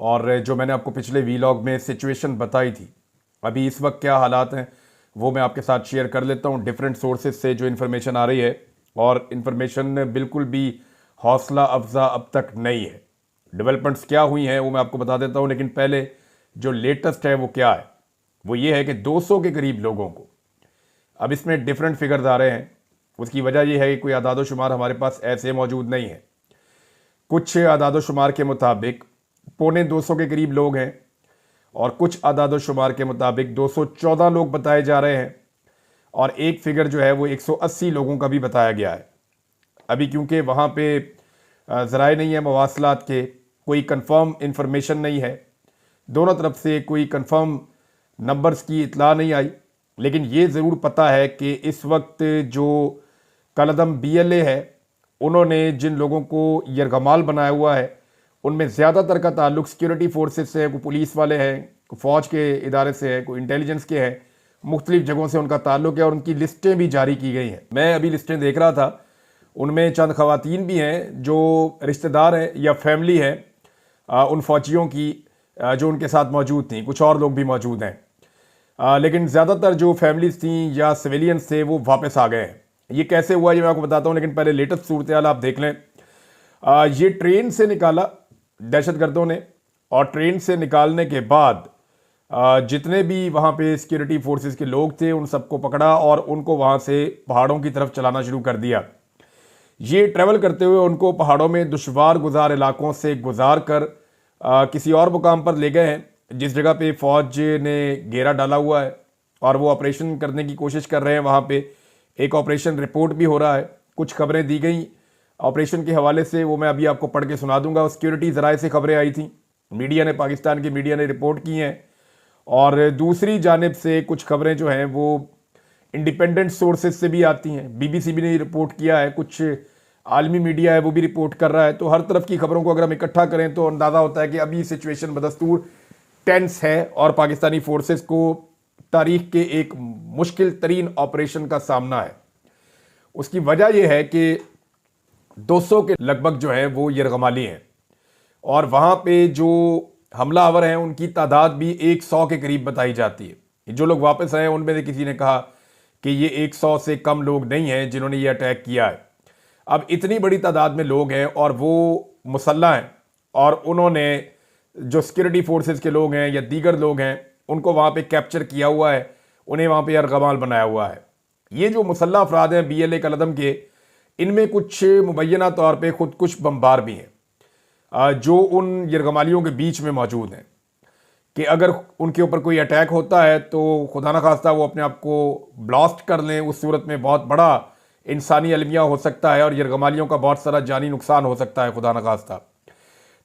और जो मैंने आपको पिछले वीलॉग में सिचुएशन बताई थी, अभी इस वक्त क्या हालात हैं वो मैं आपके साथ शेयर कर लेता हूँ डिफरेंट सोर्सेज से जो इन्फॉर्मेशन आ रही है। और इन्फॉर्मेशन बिल्कुल भी हौसला अफजा अब तक नहीं है। डेवलपमेंट्स क्या हुई हैं वो मैं आपको बता देता हूँ, लेकिन पहले जो लेटेस्ट है वो क्या है, वो ये है कि 200 के करीब लोगों को, अब इसमें डिफरेंट फिगर्स आ रहे हैं। उसकी वजह यह है कि कोई आदादो शुमार हमारे पास ऐसे मौजूद नहीं है। कुछ आदादो शुमार के मुताबिक 225 के करीब लोग हैं और कुछ आदादो शुमार के मुताबिक 214 लोग बताए जा रहे हैं और एक फिगर जो है वो 180 लोगों का भी बताया गया है। अभी क्योंकि वहाँ पे ज़राए नहीं है मवासलात के, कोई कंफर्म इंफॉर्मेशन नहीं है, दोनों तरफ से कोई कंफर्म नंबर्स की इतला नहीं आई। लेकिन ये ज़रूर पता है कि इस वक्त जो कलदम BLA है, उन्होंने जिन लोगों को यरगमाल बनाया हुआ है उनमें ज़्यादातर का ताल्लुक सिक्योरिटी फोर्सेज से है, कोई पुलिस वाले हैं, कोई फ़ौज के इदारे से है, कोई इंटेलिजेंस के हैं, मुख्तलिफ जगहों से उनका ताल्लुक है और उनकी लिस्टें भी जारी की गई हैं। मैं अभी लिस्टें देख रहा था, उनमें चंद ख़वातीन भी हैं जो रिश्तेदार हैं या फैमिली है उन फ़ौजियों की जो उनके साथ मौजूद थी, कुछ और लोग भी मौजूद हैं। लेकिन ज़्यादातर जो फैमिलीज थी या सिविलियंस थे वो वापस आ गए हैं। ये कैसे हुआ ये मैं आपको बताता हूँ, लेकिन पहले लेटेस्ट सूरत हाल आप देख लें। ये ट्रेन से निकाला दहशतगर्दों ने और ट्रेन से निकालने के बाद जितने भी वहाँ पे सिक्योरिटी फोर्सेस के लोग थे उन सबको पकड़ा और उनको वहाँ से पहाड़ों की तरफ चलाना शुरू कर दिया। ये ट्रैवल करते हुए उनको पहाड़ों में दुश्वार गुजार इलाकों से गुजार कर किसी और मुकाम पर ले गए हैं जिस जगह पे फौज ने घेरा डाला हुआ है और वो ऑपरेशन करने की कोशिश कर रहे हैं। वहाँ पे एक ऑपरेशन रिपोर्ट भी हो रहा है, कुछ खबरें दी गई ऑपरेशन के हवाले से, वो मैं अभी आपको पढ़ के सुना दूंगा। सिक्योरिटी ज़राए से खबरें आई थी, मीडिया ने, पाकिस्तान की मीडिया ने रिपोर्ट की हैं और दूसरी जानिब से कुछ खबरें जो हैं वो इंडिपेंडेंट सोर्सेज से भी आती हैं। BBC भी ने रिपोर्ट किया है, कुछ आलमी मीडिया है वो भी रिपोर्ट कर रहा है। तो हर तरफ की खबरों को अगर हम इकट्ठा करें तो अंदाज़ा होता है कि अभी सिचुएशन बदस्तूर टेंस है और पाकिस्तानी फोर्सेस को तारीख के एक मुश्किल तरीन ऑपरेशन का सामना है। उसकी वजह यह है कि 200 के लगभग जो है वो यरगमाली हैं और वहाँ पे जो हमलावर हैं उनकी तादाद भी 100 के करीब बताई जाती है। जो लोग वापस आए उनमें से किसी ने कहा कि ये 100 से कम लोग नहीं हैं जिन्होंने ये अटैक किया है। अब इतनी बड़ी तादाद में लोग हैं और वो मुसल्लह हैं और उन्होंने जो सिक्योरिटी फोर्सेस के लोग हैं या दीगर लोग हैं उनको वहाँ पे कैप्चर किया हुआ है, उन्हें वहाँ पे यरगमाल बनाया हुआ है। ये जो मुसल्लह अफराद हैं BLA कलदम के, इनमें कुछ मुबैना तौर पे खुद कुछ बमबार भी हैं जो उन यरगमालियों के बीच में मौजूद हैं कि अगर उनके ऊपर कोई अटैक होता है तो खुदा न खास्ता वो अपने आप को ब्लास्ट कर लें। उस सूरत में बहुत बड़ा इंसानी अलमिया हो सकता है और यरगमालियों का बहुत सारा जानी नुकसान हो सकता है, खुदा न खास्ता।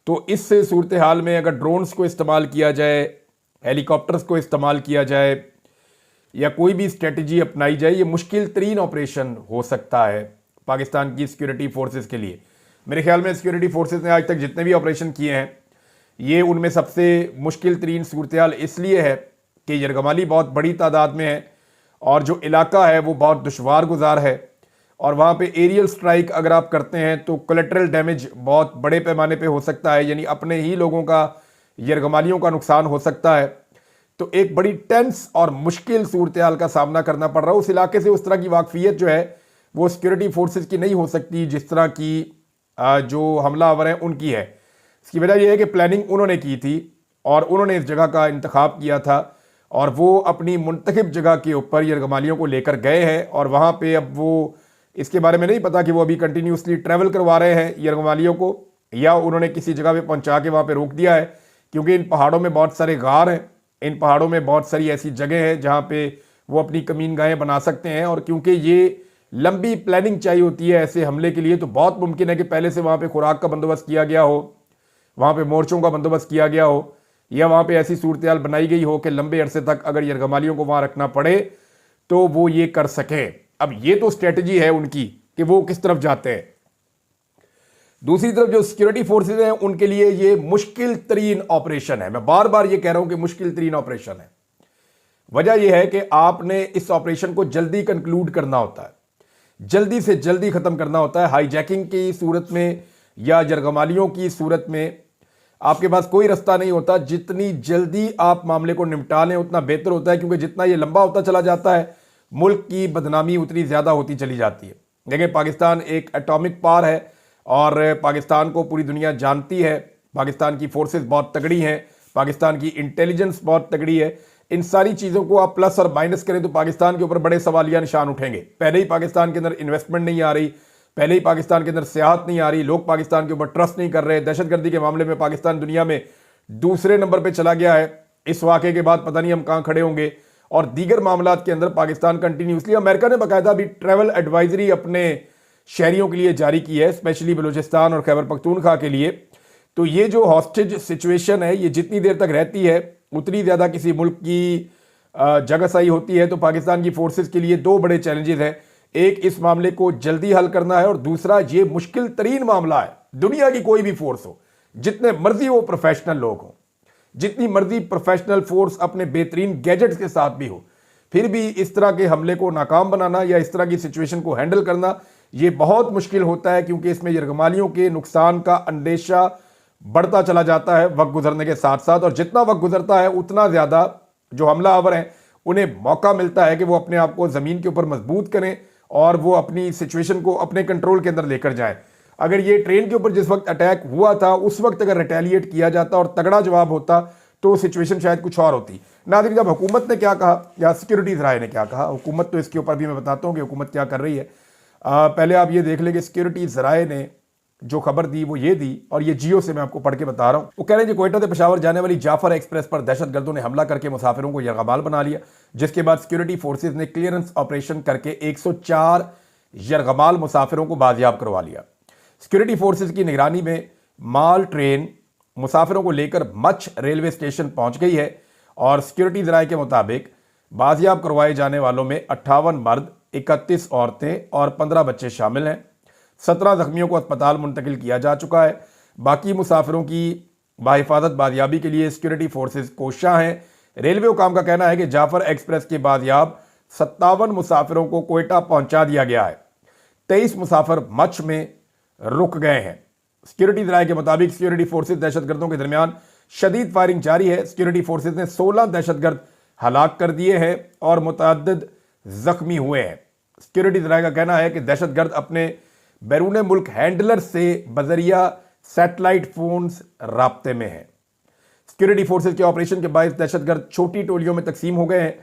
तो इस सूरत हाल में अगर ड्रोन्स को इस्तेमाल किया जाए, हेलीकॉप्टर्स को इस्तेमाल किया जाए या कोई भी स्ट्रेटजी अपनाई जाए, ये मुश्किल तरीन ऑपरेशन हो सकता है पाकिस्तान की सिक्योरिटी फोर्सेस के लिए। मेरे ख्याल में सिक्योरिटी फोर्सेस ने आज तक जितने भी ऑपरेशन किए हैं ये उनमें सबसे मुश्किल तरीन सूरत हाल इसलिए है कि यरगमाली बहुत बड़ी तादाद में है और जो इलाका है वो बहुत दुश्वार गुजार है और वहाँ पे एरियल स्ट्राइक अगर आप करते हैं तो कोलेटरल डैमेज बहुत बड़े पैमाने पे हो सकता है, यानी अपने ही लोगों का, यरगमालियों का नुकसान हो सकता है। तो एक बड़ी टेंस और मुश्किल सूरत हाल का सामना करना पड़ रहा है। उस इलाके से उस तरह की वाकफियत जो है वो सिक्योरिटी फोर्सेस की नहीं हो सकती जिस तरह की जो हमलावर हैं उनकी है। इसकी वजह यह है कि प्लानिंग उन्होंने की थी और उन्होंने इस जगह का इंतखाब किया था और वो अपनी मुंतखब जगह के ऊपर यरगमालियों को लेकर गए हैं और वहाँ पे अब वो, इसके बारे में नहीं पता कि वो अभी कंटिन्यूसली ट्रैवल करवा रहे हैं यरगमालियों को या उन्होंने किसी जगह पे पहुँचा के वहाँ पे रोक दिया है, क्योंकि इन पहाड़ों में बहुत सारे गार हैं, इन पहाड़ों में बहुत सारी ऐसी जगह हैं जहाँ पे वो अपनी कमीन गाहें बना सकते हैं। और क्योंकि ये लंबी प्लानिंग चाहिए होती है ऐसे हमले के लिए, तो बहुत मुमकिन है कि पहले से वहाँ पे खुराक का बंदोबस्त किया गया हो, वहाँ पे मोर्चों का बंदोबस्त किया गया हो या वहाँ पे ऐसी सूरत हाल बनाई गई हो कि लंबे अरसे तक अगर यरगमालियों को वहाँ रखना पड़े तो वो ये कर सकें। अब ये तो स्ट्रेटजी है उनकी कि वो किस तरफ जाते हैं। दूसरी तरफ जो सिक्योरिटी फोर्सेज हैं उनके लिए ये मुश्किल तरीन ऑपरेशन है। मैं बार बार ये कह रहा हूं कि मुश्किल तरीन ऑपरेशन है। वजह यह है कि आपने इस ऑपरेशन को जल्दी कंक्लूड करना होता है, जल्दी से जल्दी खत्म करना होता है। हाईजैकिंग की सूरत में या यरगमालियों की सूरत में आपके पास कोई रास्ता नहीं होता। जितनी जल्दी आप मामले को निपटा लें उतना बेहतर होता है, क्योंकि जितना ये लंबा होता चला जाता है मुल्क की बदनामी उतनी ज़्यादा होती चली जाती है। देखिए, पाकिस्तान एक एटॉमिक पावर है और पाकिस्तान को पूरी दुनिया जानती है। पाकिस्तान की फोर्सेस बहुत तगड़ी हैं, पाकिस्तान की इंटेलिजेंस बहुत तगड़ी है। इन सारी चीज़ों को आप प्लस और माइनस करें तो पाकिस्तान के ऊपर बड़े सवालिया निशान उठेंगे। पहले ही पाकिस्तान के अंदर इन्वेस्टमेंट नहीं आ रही, पहले ही पाकिस्तान के अंदर सियाहत नहीं आ रही, लोग पाकिस्तान के ऊपर ट्रस्ट नहीं कर रहे। दहशतगर्दी के मामले में पाकिस्तान दुनिया में दूसरे नंबर पर चला गया है। इस वाक़े के बाद पता नहीं हम कहाँ खड़े होंगे। और दीगर मामलात के अंदर पाकिस्तान कंटिन्यूसली, अमेरिका ने बाकायदा भी ट्रैवल एडवाइजरी अपने शहरियों के लिए जारी की है, स्पेशली बलूचिस्तान और खैबर पख्तूनख्वा के लिए। तो ये जो हॉस्टेज सिचुएशन है, ये जितनी देर तक रहती है उतनी ज़्यादा किसी मुल्क की जगहसाई होती है। तो पाकिस्तान की फोर्सेस के लिए दो बड़े चैलेंजेस हैं। एक, इस मामले को जल्दी हल करना है, और दूसरा, ये मुश्किल तरीन मामला है। दुनिया की कोई भी फोर्स हो, जितने मर्जी वो प्रोफेशनल लोग हों, जितनी मर्जी प्रोफेशनल फोर्स अपने बेहतरीन गैजेट्स के साथ भी हो, फिर भी इस तरह के हमले को नाकाम बनाना या इस तरह की सिचुएशन को हैंडल करना ये बहुत मुश्किल होता है, क्योंकि इसमें यरगमालियों के नुकसान का अंदेशा बढ़ता चला जाता है वक्त गुजरने के साथ साथ। और जितना वक्त गुजरता है उतना ज़्यादा जो हमलावर हैं उन्हें मौका मिलता है कि वो अपने आप को ज़मीन के ऊपर मजबूत करें और वो अपनी सिचुएशन को अपने कंट्रोल के अंदर लेकर जाएं। अगर ये ट्रेन के ऊपर जिस वक्त अटैक हुआ था उस वक्त अगर रिटेलिएट किया जाता और तगड़ा जवाब होता तो सिचुएशन शायद कुछ और होती। नाज़रीन, जब हुकूमत ने क्या कहा या सिक्योरिटी ज़राए ने क्या कहा, हुकूमत तो इसके ऊपर भी मैं बताता हूँ कि हुकूमत क्या कर रही है। पहले आप ये देख लें कि सिक्योरिटी ज़राए ने जो खबर दी वो ये दी, और ये जियो से मैं आपको पढ़ के बता रहा हूँ। वो कह रहे हैं कि कोयटा से पेशावर जाने वाली जाफर एक्सप्रेस पर दहशतगर्दों ने हमला करके मुसाफिरों को यरगमाल बना लिया, जिसके बाद सिक्योरिटी फोर्सेज ने क्लियरेंस ऑपरेशन करके 104 यरगमाल मुसाफिरों को बाजियाब करवा लिया। सिक्योरिटी फोर्सेज की निगरानी में माल ट्रेन मुसाफिरों को लेकर मच्छ रेलवे स्टेशन पहुंच गई है, और सिक्योरिटी ज़राए के मुताबिक बाजियाब करवाए जाने वालों में 58 मर्द, 31 औरतें और 15 बच्चे शामिल हैं। 17 जख्मियों को अस्पताल मुंतकिल किया जा चुका है। बाकी मुसाफिरों की बाहिफाजत बाजियाबी के लिए सिक्योरिटी फोर्सेज कोशां हैं। रेलवे हुकाम का कहना है कि जाफर एक्सप्रेस के बाजियाब 57 मुसाफिरों को कोयटा पहुंचा दिया गया है। 23 मुसाफिर मच्छ में रुक गए हैं। सिक्योरिटी ज़राए के मुताबिक सिक्योरिटी फोर्सेज दहशतगर्दों के दरमियान शदीद फायरिंग जारी है। सिक्योरिटी फोर्सेज ने 16 दहशतगर्द हलाक कर दिए हैं और मुतअद्दिद जख्मी हुए हैं। सिक्योरिटी ज़राए का कहना है कि दहशतगर्द अपने बैरून मुल्क हैंडलर से बजरिया सैटेलाइट फोन्स राब्ते में हैं। सिक्योरिटी फोर्सेज के ऑपरेशन के बायस दहशतगर्द छोटी टोलियों में तकसीम हो गए हैं।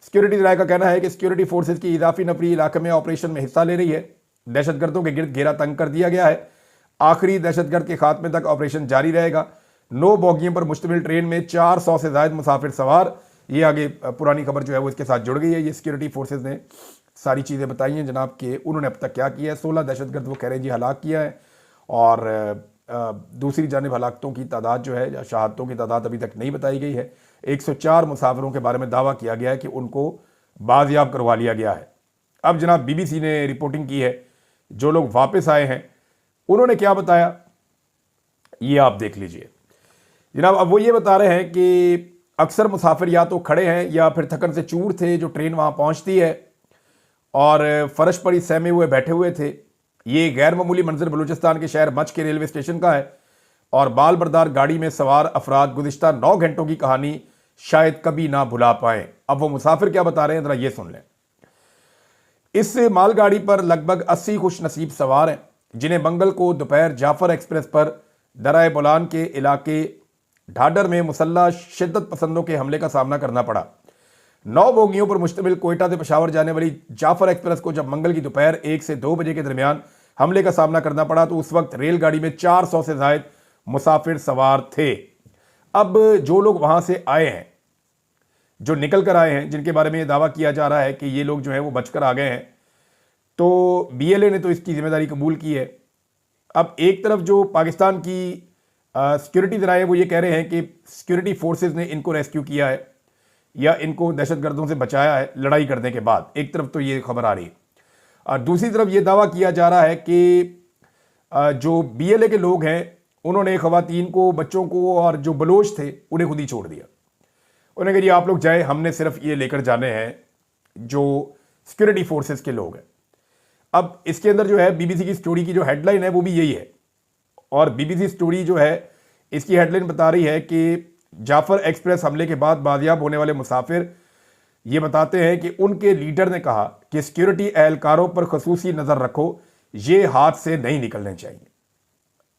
सिक्योरिटी ज़राए का कहना है कि सिक्योरिटी फोर्सेज की इजाफी नफरी इलाके में ऑपरेशन में हिस्सा ले रही है। दहशतगर्दों के गिर्द घेरा तंग कर दिया गया है। आखिरी दहशतगर्द के खात्मे तक ऑपरेशन जारी रहेगा। 9 बोगियों पर मुश्तमिल ट्रेन में 400 से ज़ायद मुसाफिर सवार। ये आगे पुरानी खबर जो है वो इसके साथ जुड़ गई है। ये सिक्योरिटी फोर्सेज ने सारी चीज़ें बताई हैं जनाब कि उन्होंने अब तक क्या किया है। 16 दहशतगर्द वो कह रहे हैं जी हलाक किया है, और दूसरी जानिब हलाकतों की तादाद जो है या शहादतों की तादाद अभी तक नहीं बताई गई है। 104 मुसाफिरों के बारे में दावा किया गया है कि उनको बाजियाब करवा लिया गया है। अब जनाब BBC ने रिपोर्टिंग की है, जो लोग वापस आए हैं उन्होंने क्या बताया ये आप देख लीजिए जनाब। अब वो ये बता रहे हैं कि अक्सर मुसाफिर या तो खड़े हैं या फिर थकन से चूर थे जो ट्रेन वहाँ पहुँचती है, और फर्श पर ही सहमे हुए बैठे हुए थे। ये गैर मामूली मंजर बलूचिस्तान के शहर मच्छ के रेलवे स्टेशन का है, और बाल बरदार गाड़ी में सवार अफराद गुज़िश्ता 9 घंटों की कहानी शायद कभी ना भुला पाएं। अब वो मुसाफिर क्या बता रहे हैं ज़रा ये सुन लें। इस मालगाड़ी पर लगभग 80 खुश नसीब सवार हैं, जिन्हें मंगल को दोपहर जाफर एक्सप्रेस पर दराए बोलान के इलाके ढाडर में मुसल्ला शिद्दत पसंदों के हमले का सामना करना पड़ा। 9 बोगियों पर मुश्तमिल कोयटा से पेशावर जाने वाली जाफर एक्सप्रेस को जब मंगल की दोपहर 1 से 2 बजे के दरमियान हमले का सामना करना पड़ा तो उस वक्त रेलगाड़ी में 400 से ज़ायद मुसाफिर सवार थे। अब जो लोग वहाँ से आए हैं, जो निकल कर आए हैं, जिनके बारे में ये दावा किया जा रहा है कि ये लोग जो हैं वो बचकर आ गए हैं, तो BLA ने तो इसकी जिम्मेदारी कबूल की है। अब एक तरफ जो पाकिस्तान की सिक्योरिटी ज़राए वो ये कह रहे हैं कि सिक्योरिटी फोर्सेज ने इनको रेस्क्यू किया है या इनको दहशतगर्दों से बचाया है लड़ाई करने के बाद। एक तरफ तो ये खबर आ रही है, और दूसरी तरफ ये दावा किया जा रहा है कि जो BLA के लोग हैं उन्होंने ख़वातीन को, बच्चों को और जो बलोच थे उन्हें खुद ही छोड़ दिया। उन्हें कहा जी आप लोग जाए, हमने सिर्फ ये लेकर जाने हैं जो सिक्योरिटी फोर्सेज के लोग हैं। अब इसके अंदर जो है BBC की स्टोरी की जो हेडलाइन है वो भी यही है, और BBC स्टोरी जो है इसकी हेडलाइन बता रही है कि जाफर एक्सप्रेस हमले के बाद बाजियाब होने वाले मुसाफिर ये बताते हैं कि उनके लीडर ने कहा कि सिक्योरिटी एहलकारों पर खसूसी नजर रखो, ये हाथ से नहीं निकलने चाहिए।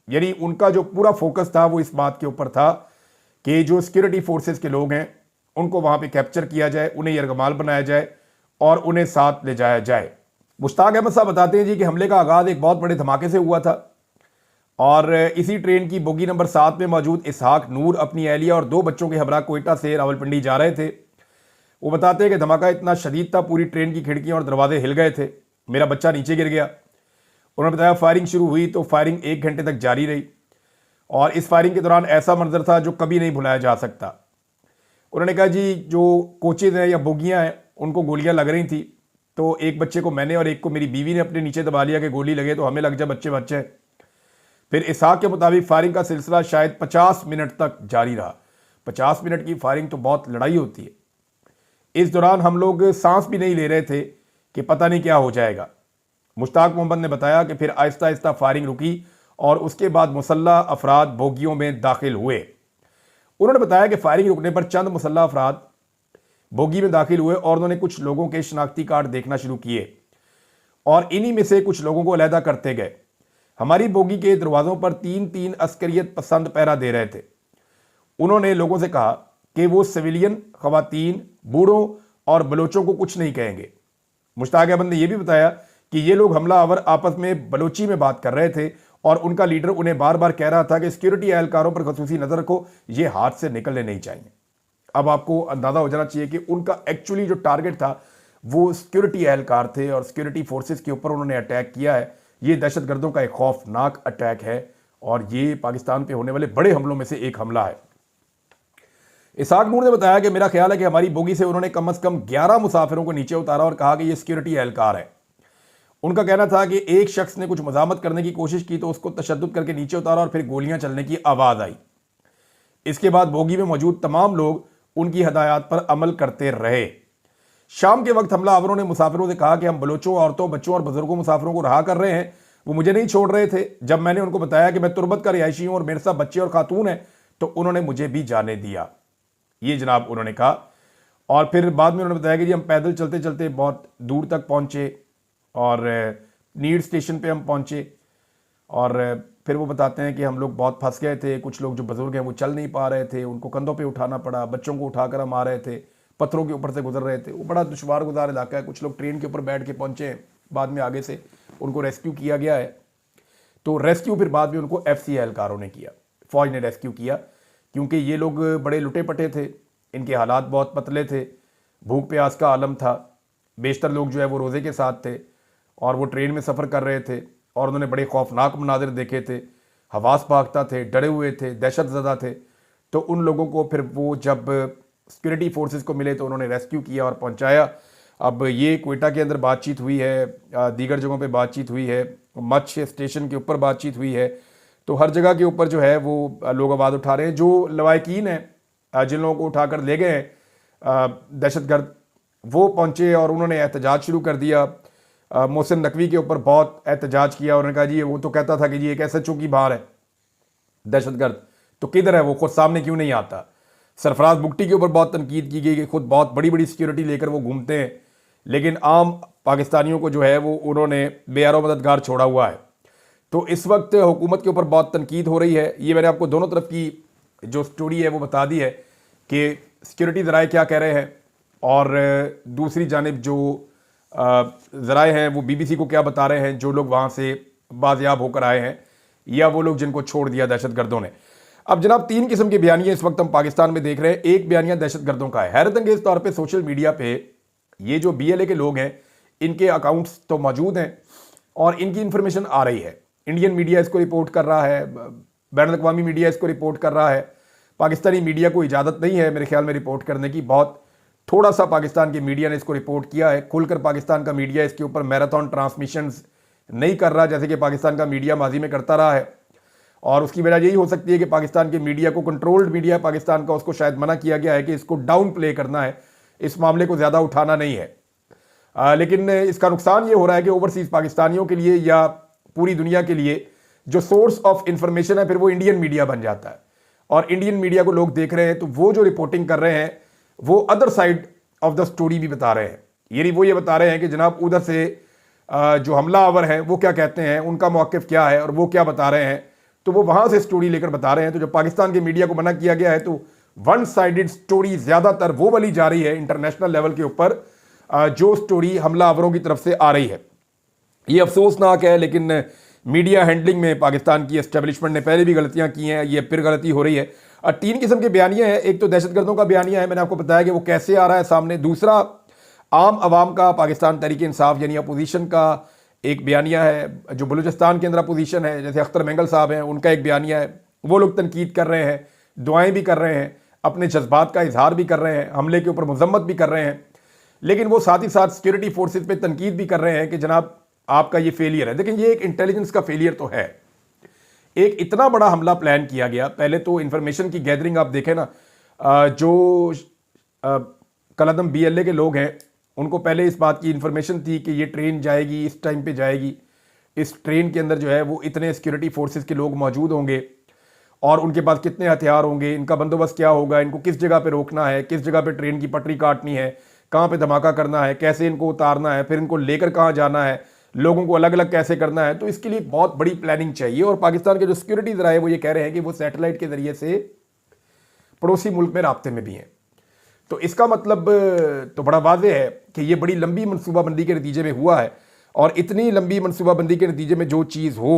यानी उनका जो पूरा फोकस था वो इस बात के ऊपर था कि जो सिक्योरिटी फोर्सेस के लोग हैं उनको वहां पे कैप्चर किया जाए, उन्हें यरगमाल बनाया जाए और उन्हें साथ ले जाया जाए। मुश्ताक अहमद साहब बताते हैं जी कि हमले का आगाज एक बहुत बड़े धमाके से हुआ था और इसी ट्रेन की बोगी नंबर 7 में मौजूद इसहाक नूर अपनी एहलिया और 2 बच्चों के हमरा कोयटा से रावलपिंडी जा रहे थे। वो बताते हैं कि धमाका इतना शदीद था, पूरी ट्रेन की खिड़कियां और दरवाजे हिल गए थे, मेरा बच्चा नीचे गिर गया। उन्होंने बताया फायरिंग शुरू हुई तो फायरिंग 1 घंटे तक जारी रही और इस फायरिंग के दौरान ऐसा मंजर था जो कभी नहीं भुलाया जा सकता। उन्होंने कहा जी जो कोचेज हैं या बोगियां हैं उनको गोलियां लग रही थी, तो एक बच्चे को मैंने और एक को मेरी बीवी ने अपने नीचे दबा लिया कि गोली लगे तो हमें लग जाए, बच्चे बच्चे। फिर इसहाक के मुताबिक फायरिंग का सिलसिला शायद 50 मिनट तक जारी रहा। 50 मिनट की फायरिंग तो बहुत लड़ाई होती है। इस दौरान हम लोग सांस भी नहीं ले रहे थे कि पता नहीं क्या हो जाएगा। मुश्ताक मोहम्मद ने बताया कि फिर आहिस्ता आहिस्ता फायरिंग रुकी और उसके बाद मुसल्ला अफराद बोगियों में दाखिल हुए। उन्होंने बताया कि फायरिंग रुकने पर चंद मुसल्ला अफराद बोगी में दाखिल हुए और उन्होंने कुछ लोगों के शनाख्ती कार्ड देखना शुरू किए और इन्हीं में से कुछ लोगों को अलहदा करते गए। हमारी बोगी के दरवाजों पर 3-3 अस्करियत पसंद पहरा दे रहे थे। उन्होंने लोगों से कहा कि वो सिविलियन, खवातीन, बूढ़ों और बलोचों को कुछ नहीं कहेंगे। मुश्ताक अहमद ने यह भी बताया कि ये लोग हमलावर आपस में बलोची में बात कर रहे थे और उनका लीडर उन्हें बार बार कह रहा था कि सिक्योरिटी एहलकारों पर खसूसी नजर रखो, ये हाथ से निकलने नहीं चाहिए। अब आपको अंदाजा हो जाना चाहिए कि उनका एक्चुअली जो टारगेट था वो सिक्योरिटी एहलकार थे और सिक्योरिटी फोर्सेस के ऊपर उन्होंने अटैक किया है। ये दहशतगर्दों का एक खौफनाक अटैक है और ये पाकिस्तान पे होने वाले बड़े हमलों में से एक हमला है। इसहाक नूर ने बताया कि मेरा ख्याल है कि हमारी बोगी से उन्होंने कम से कम 11 मुसाफिरों को नीचे उतारा और कहा कि ये सिक्योरिटी एहलकार है। उनका कहना था कि एक शख्स ने कुछ मजामत करने की कोशिश की तो उसको तशद्दुद करके नीचे उतारा और फिर गोलियां चलने की आवाज आई। इसके बाद बोगी में मौजूद तमाम लोग उनकी हदायत पर अमल करते रहे। शाम के वक्त हमलावरों ने मुसाफिरों से कहा कि हम बलोचों, औरतों, बच्चों और बुजुर्गों मुसाफिरों को रहा कर रहे हैं। वो मुझे नहीं छोड़ रहे थे। जब मैंने उनको बताया कि मैं तुर्बत का रिहायशी हूं और मेरे साथ बच्चे और खातून हैं तो उन्होंने मुझे भी जाने दिया, ये जनाब उन्होंने कहा। और फिर बाद में उन्होंने बताया कि जी हम पैदल चलते चलते बहुत दूर तक पहुंचे और नीड स्टेशन पे हम पहुंचे और फिर वो बताते हैं कि हम लोग बहुत फंस गए थे। कुछ लोग जो बुजुर्ग हैं वो चल नहीं पा रहे थे, उनको कंधों पे उठाना पड़ा, बच्चों को उठाकर हम आ रहे थे, पत्थरों के ऊपर से गुजर रहे थे। वो बड़ा दुश्वार गुजार इलाका है। कुछ लोग ट्रेन के ऊपर बैठ के पहुंचे, बाद में आगे से उनको रेस्क्यू किया गया है। तो रेस्क्यू फिर बाद में उनको FC एहलकारों ने किया, फौज ने रेस्क्यू किया, क्योंकि ये लोग बड़े लुटे पटे थे, इनके हालात बहुत पतले थे, भूख प्यास का आलम था। बेशतर लोग जो है वो रोज़े के साथ थे और वो ट्रेन में सफ़र कर रहे थे और उन्होंने बड़े खौफनाक मनाजिर देखे थे, हवास भागता थे, डरे हुए थे, दहशत ज़दा थे। तो उन लोगों को फिर वो जब सिक्योरिटी फोर्सेस को मिले तो उन्होंने रेस्क्यू किया और पहुंचाया। अब ये कोयटा के अंदर बातचीत हुई है, दीगर जगहों पे बातचीत हुई है, मच्छ स्टेशन के ऊपर बातचीत हुई है। तो हर जगह के ऊपर जो है वो लोग आवाज़ उठा रहे हैं। जो लवाकिन हैं, जिन लोगों को उठाकर ले गए दहशतगर्द, वो पहुंचे और उन्होंने एहतजाज शुरू कर दिया। मोहसिन नकवी के ऊपर बहुत एहतजाज किया। उन्होंने कहा जी वो तो कहता था कि जी एक SHO की बाहर है दहशतगर्द, तो किधर है वो, खुद सामने क्यों नहीं आता। सरफराज बुगटी के ऊपर बहुत तनकीद की गई कि खुद बहुत बड़ी बड़ी सिक्योरिटी लेकर वो घूमते हैं, लेकिन आम पाकिस्तानियों को जो है वो उन्होंने बेयारो मददगार छोड़ा हुआ है। तो इस वक्त हुकूमत के ऊपर बहुत तनकीद हो रही है। ये मैंने आपको दोनों तरफ की जो स्टोरी है वो बता दी है कि सिक्योरिटी ज़राए क्या कह रहे हैं और दूसरी जानिब जो ज़राए हैं वो BBC को क्या बता रहे हैं, जो लोग वहाँ से बाजियाब होकर आए हैं या वो लोग जिनको छोड़ दिया दहशतगर्दों ने। अब जनाब 3 किस्म के बयानियाँ इस वक्त हम पाकिस्तान में देख रहे हैं। एक बयानिया दहशतगर्दों का है। हैरत अंगेज तौर पे सोशल मीडिया पे ये जो BLA के लोग हैं इनके अकाउंट्स तो मौजूद हैं और इनकी इंफॉर्मेशन आ रही है। इंडियन मीडिया इसको रिपोर्ट कर रहा है, बैनुल-अक़वामी मीडिया इसको रिपोर्ट कर रहा है। पाकिस्तानी मीडिया को इजाज़त नहीं है मेरे ख्याल में रिपोर्ट करने की। बहुत थोड़ा सा पाकिस्तान के मीडिया ने इसको रिपोर्ट किया है। खुलकर पाकिस्तान का मीडिया इसके ऊपर मैराथन ट्रांसमिशंस नहीं कर रहा जैसे कि पाकिस्तान का मीडिया माजी में करता रहा है। और उसकी वजह यही हो सकती है कि पाकिस्तान के मीडिया को, कंट्रोल्ड मीडिया पाकिस्तान का, उसको शायद मना किया गया है कि इसको डाउन प्ले करना है, इस मामले को ज़्यादा उठाना नहीं है। लेकिन इसका नुकसान ये हो रहा है कि ओवरसीज़ पाकिस्तानियों के लिए या पूरी दुनिया के लिए जो सोर्स ऑफ इंफॉर्मेशन है फिर वो इंडियन मीडिया बन जाता है। और इंडियन मीडिया को लोग देख रहे हैं तो वो जो रिपोर्टिंग कर रहे हैं वो other side of the story भी बता रहे हैं। यानी वो ये बता रहे हैं कि जनाब उधर से जो हमलावर हैं वो क्या कहते हैं, उनका मौक़िफ़ क्या है और वो क्या बता रहे हैं, तो वो वहाँ से स्टोरी लेकर बता रहे हैं। तो जब पाकिस्तान के मीडिया को मना किया गया है तो वन साइडेड स्टोरी ज़्यादातर वो वाली जा रही है इंटरनेशनल लेवल के ऊपर जो स्टोरी हमलावरों की तरफ से आ रही है। ये अफसोसनाक है, लेकिन मीडिया हैंडलिंग में पाकिस्तान की एस्टेब्लिशमेंट ने पहले भी गलतियां की हैं, ये फिर गलती हो रही है। तीन किस्म के बयानियां हैं। एक तो दहशतगर्दों का बयानिया है, मैंने आपको बताया कि वो कैसे आ रहा है सामने। दूसरा आम आवाम का, पाकिस्तान तहरीक इंसाफ यानी अपोजिशन का एक बयानिया है, जो बलूचिस्तान के अंदर अपोजिशन है, जैसे अख्तर मेंगल साहब हैं, उनका एक बयानिया है। वो लोग तनकीद कर रहे हैं, दुआएं भी कर रहे हैं, अपने जज्बात का इजहार भी कर रहे हैं, हमले के ऊपर मजम्मत भी कर रहे हैं, लेकिन वो साथ ही साथ सिक्योरिटी फोर्सेज पे तनकीद भी कर रहे हैं कि जनाब आपका ये फेलियर है। लेकिन ये एक इंटेलिजेंस का फेलियर तो है। एक इतना बड़ा हमला प्लान किया गया, पहले तो इंफॉर्मेशन की गैदरिंग आप देखें ना, जो कलदम BLA के लोग हैं उनको पहले इस बात की इंफॉर्मेशन थी कि ये ट्रेन जाएगी, इस टाइम पे जाएगी, इस ट्रेन के अंदर जो है वो इतने सिक्योरिटी फोर्सेस के लोग मौजूद होंगे और उनके पास कितने हथियार होंगे, इनका बंदोबस्त क्या होगा, इनको किस जगह पे रोकना है, किस जगह पे ट्रेन की पटरी काटनी है, कहाँ पे धमाका करना है, कैसे इनको उतारना है, फिर इनको लेकर कहाँ जाना है, लोगों को अलग अलग कैसे करना है। तो इसके लिए बहुत बड़ी प्लानिंग चाहिए। और पाकिस्तान के जो सिक्योरिटी ज़राए वो ये कह रहे हैं कि वो सैटेलाइट के ज़रिए से पड़ोसी मुल्क में राब्ते में भी हैं। तो इसका मतलब तो बड़ा वाज़ेह है कि ये बड़ी लंबी मनसूबाबंदी के नतीजे में हुआ है। और इतनी लंबी मनसूबाबंदी के नतीजे में जो चीज़ हो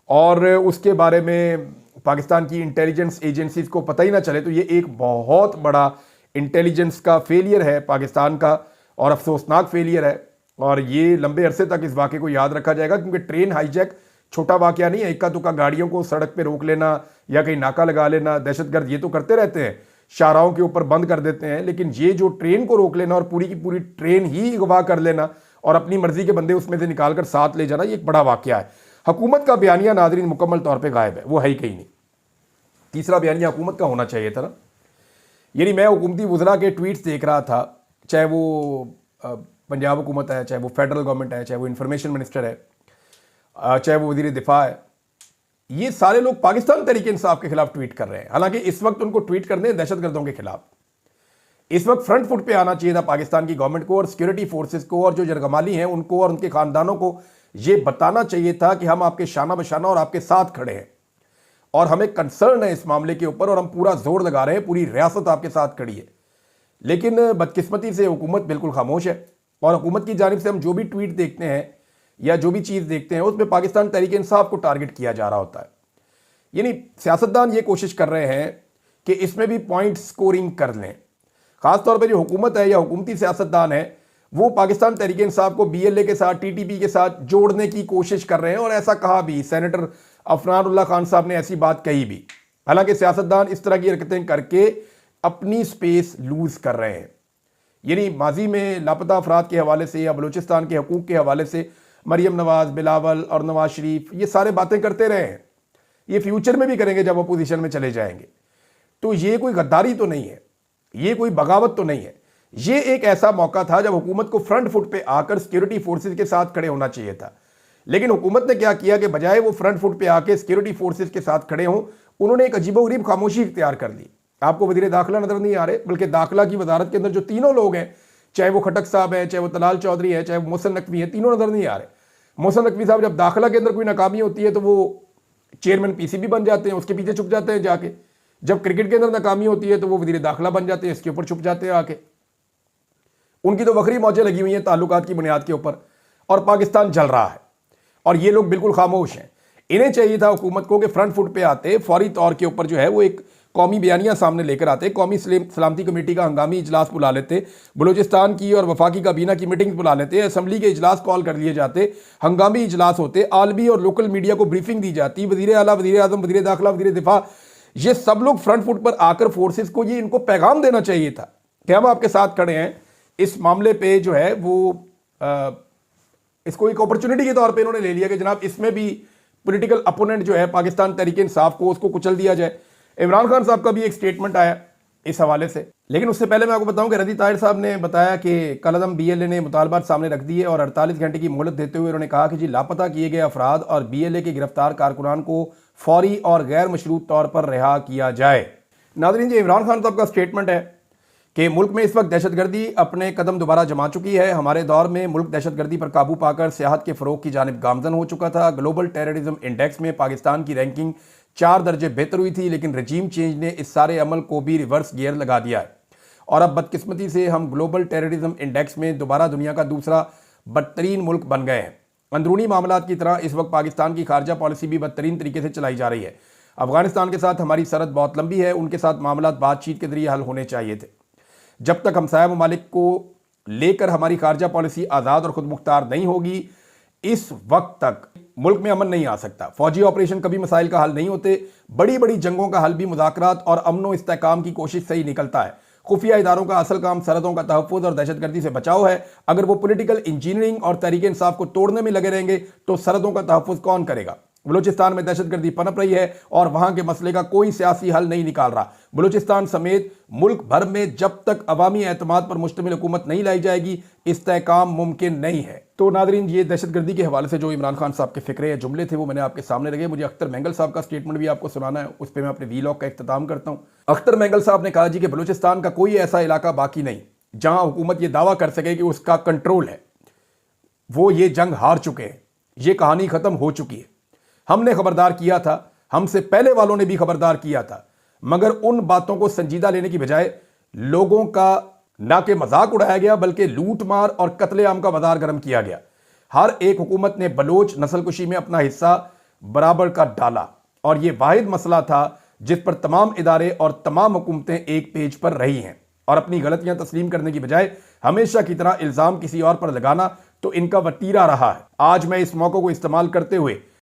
और उसके बारे में पाकिस्तान की इंटेलिजेंस एजेंसीज को पता ही ना चले, तो ये एक बहुत बड़ा इंटेलिजेंस का फेलियर है पाकिस्तान का, और अफसोसनाक फेलियर है। और ये लंबे अरसे तक इस वाक़े को याद रखा जाएगा, क्योंकि ट्रेन हाईजैक छोटा वाक़या नहीं है। इक्का दुक्का गाड़ियों को सड़क पे रोक लेना या कहीं नाका लगा लेना, दहशतगर्द ये तो करते रहते हैं, शाहराहों के ऊपर बंद कर देते हैं, लेकिन ये जो ट्रेन को रोक लेना और पूरी की पूरी ट्रेन ही अगवा कर लेना और अपनी मर्जी के बंदे उसमें से निकाल कर साथ ले जाना, ये एक बड़ा वाक़या है। हुकूमत का बयानिया नाज़रीन मुकम्मल तौर पर गायब है, वो है ही कहीं नहीं। तीसरा बयानिया हुकूमत का होना चाहिए था ना। यानी मैं हुकूमती वज़रा के ट्वीट्स देख रहा था, चाहे वो पंजाब हुकूमत है, चाहे वो फेडरल गवर्नमेंट है, चाहे वो इंफॉर्मेशन मिनिस्टर है, चाहे वो वज़ीर दिफा है, ये सारे लोग पाकिस्तान तहरीक इंसाफ के खिलाफ ट्वीट कर रहे हैं। हालांकि इस वक्त उनको ट्वीट करने हैं दहशतगर्दों के खिलाफ। इस वक्त फ्रंट फुट पे आना चाहिए था पाकिस्तान की गवर्नमेंट को और सिक्योरिटी फोर्सेस को, और जो जरगमाली हैं उनको और उनके खानदानों को ये बताना चाहिए था कि हम आपके शाना बशाना और आपके साथ खड़े हैं और हमें कंसर्न है इस मामले के ऊपर और हम पूरा जोर लगा रहे हैं, पूरी रियासत आपके साथ खड़ी है। लेकिन बदकिस्मती से हुकूमत बिल्कुल खामोश है। और हुकूमत की जानिब से हम जो भी ट्वीट देखते हैं या जो भी चीज़ देखते हैं उसमें पाकिस्तान तहरीक इंसाफ को टारगेट किया जा रहा होता है। यानी सियासतदान ये कोशिश कर रहे हैं कि इसमें भी पॉइंट स्कोरिंग कर लें। ख़ासतौर पर जो हुकूमत है या हुकूमती सियासतदान है वो पाकिस्तान तहरीक इंसाफ को BLA के साथ, TTP के साथ जोड़ने की कोशिश कर रहे हैं। और ऐसा कहा भी, सेनेटर अफनानुल्लाह खान साहब ने ऐसी बात कही भी। हालांकि सियासतदान इस तरह की हरकतें करके अपनी स्पेस लूज कर रहे हैं। यानी माजी में लापता अफराद के हवाले से या बलूचिस्तान के हकूक़ के हवाले से मरियम नवाज़, बिलावल और नवाज शरीफ ये सारे बातें करते रहे हैं, ये फ्यूचर में भी करेंगे जब अपोजिशन में चले जाएंगे। तो ये कोई गद्दारी तो नहीं है, ये कोई बगावत तो नहीं है, ये एक ऐसा मौका था जब हुकूमत को फ्रंट फुट पे आकर सिक्योरिटी फोर्सेज के साथ खड़े होना चाहिए था। लेकिन हुकूमत ने क्या किया कि बजाय वो फ्रंट फुट पे आके सिक्योरिटी फोर्सेज के साथ खड़े हों, उन्होंने एक अजीबोगरीब खामोशी इख्तियार कर ली। आपको वज़ीर दाखिला नजर नहीं आ रहे, बल्कि दाखिला की वजारत के अंदर जो तीनों लोग हैं, चाहे वो खटक साहब हैं, चाहे वो तलाल चौधरी है, चाहे वो मोहसिन नकवी है, तीनों नजर नहीं आ रहे। मोहसिन नकवी साहब जब दाखिला के अंदर कोई नाकामी होती है तो वो चेयरमैन PCB बन जाते हैं, उसके पीछे छुप जाते हैं जाके। जब क्रिकेट के अंदर नाकामी होती है तो वो वज़ीर दाखिला बन जाते हैं, इसके ऊपर छुप जाते हैं आके। उनकी तो वक्री मौजें लगी हुई हैं ताल्लुकात की बुनियाद के ऊपर, और पाकिस्तान जल रहा है और ये लोग बिल्कुल खामोश हैं। इन्हें चाहिए था हुकूमत को कि फ्रंट फुट पे आते, फौरी तौर के ऊपर जो है वो एक कौमी बयानिया सामने लेकर आते, कौमी सलामती कमेटी का हंगामी इजलास बुला लेते, बलूचिस्तान की और वफाकी काबीना की मीटिंग बुला लेते, असम्बली के इजलास कॉल कर लिए जाते, हंगामी इजलास होते, आलमी और लोकल मीडिया को ब्रीफिंग दी जाती, वज़ीर आला, वज़ीर आज़म, वज़ीर दाखिला, वज़ीर दिफा, ये सब लोग फ्रंट फुट पर आकर फोर्सेस को ये इनको पैगाम देना चाहिए था कि हम आपके साथ खड़े हैं। इस मामले पे जो है वो इसको एक अपॉर्चुनिटी के तौर पे इन्होंने ले लिया कि जनाब इसमें भी पॉलिटिकल अपोनेंट जो है पाकिस्तान तहरीक इंसाफ को, उसको कुचल दिया जाए। इमरान खान साहब का भी एक स्टेटमेंट आया इस हवाले से लेकिन उससे पहले मैं आपको बताऊं कि रदी ताहिर साहब ने बताया कि कलअदम बीएलए ने मुतालबात सामने रख दिए और 48 घंटे की मोहलत देते हुए उन्होंने कहा कि जी लापता किए गए अफराद और बीएलए के गिरफ्तार कारकुनान को फौरी और गैर मशरूत तौर पर रिहा किया जाए। नाज़रीन, जी इमरान खान साहब का स्टेटमेंट है कि मुल्क में इस वक्त दहशतगर्दी अपने कदम दोबारा जमा चुकी है। हमारे दौर में मुल्क दहशतगर्दी पर काबू पाकर सियाहत के फ़रोग की जानिब गामजन हो चुका था। ग्लोबल टेररिज्म इंडेक्स में पाकिस्तान की रैंकिंग 4 दर्जे बेहतर हुई थी, लेकिन रजीम चेंज ने इस सारे अमल को भी रिवर्स गियर लगा दिया है और अब बदकिस्मती से हम ग्लोबल टेररिज्म इंडेक्स में दोबारा दुनिया का दूसरा बदतरीन मुल्क बन गए हैं। अंदरूनी मामलात की तरह इस वक्त पाकिस्तान की खारजा पॉलिसी भी बदतरीन तरीके से चलाई जा रही है। अफगानिस्तान के साथ हमारी सरहद बहुत लंबी है, उनके साथ मामलात बातचीत के जरिए हल होने चाहिए थे। जब तक हमसाया ममालिक को लेकर हमारी खारजा पॉलिसी आज़ाद और खुद मुख्तार नहीं होगी, इस वक्त तक मुल्क में अमन नहीं आ सकता। फौजी ऑपरेशन कभी मसाइल का हल नहीं होते। बड़ी बड़ी जंगों का हल भी मुज़ाकरात और अमन व इस्तेहकाम की कोशिश से ही निकलता है। खुफिया इदारों का असल काम सरहदों का तहफ़्फ़ुज़ और दहशतगर्दी से बचाव है। अगर वो पॉलिटिकल इंजीनियरिंग और तहरीक इंसाफ को तोड़ने में लगे रहेंगे तो सरहदों का तहफ़्फ़ुज़ कौन करेगा? बलूचिस्तान में दहशतगर्दी पनप रही है और वहां के मसले का कोई सियासी हल नहीं निकाल रहा। बलूचिस्तान समेत मुल्क भर में जब तक अवामी एतमाद पर मुश्तमिल हुकूमत नहीं लाई जाएगी, इस्तेहकाम मुमकिन नहीं है। तो नादरीन, ये दहशतगर्दी के हवाले से जो इमरान खान साहब के फिक्रे या जुमले थे वो मैंने आपके सामने रखे। मुझे अख्तर मेंगल साहब का स्टेटमेंट भी आपको सुनाना है, उस पर मैं अपने वीलॉग का इख्तिताम करता हूँ। अख्तर मेंगल साहब ने कहा जी कि बलूचिस्तान का कोई ऐसा इलाका बाकी नहीं जहां हुकूमत ये दावा कर सके कि उसका कंट्रोल है। वो ये जंग हार चुके हैं, ये कहानी खत्म हो चुकी है। हमने खबरदार किया था, हमसे पहले वालों ने भी खबरदार किया था, मगर उन बातों को संजीदा लेने की बजाय लोगों का ना कि मजाक उड़ाया गया बल्कि लूट मार और कत्लेआम का बाजार गर्म किया गया। हर एक हुकूमत ने बलोच नस्लकुशी में अपना हिस्सा बराबर का डाला और यह वाहिद मसला था जिस पर तमाम इदारे और तमाम हुकूमतें एक पेज पर रही हैं और अपनी गलतियां तस्लीम करने की बजाय हमेशा की तरह इल्जाम किसी और पर लगाना तो इनका वतीरा रहा है। आज मैं इस मौके को इस्तेमाल करते हुए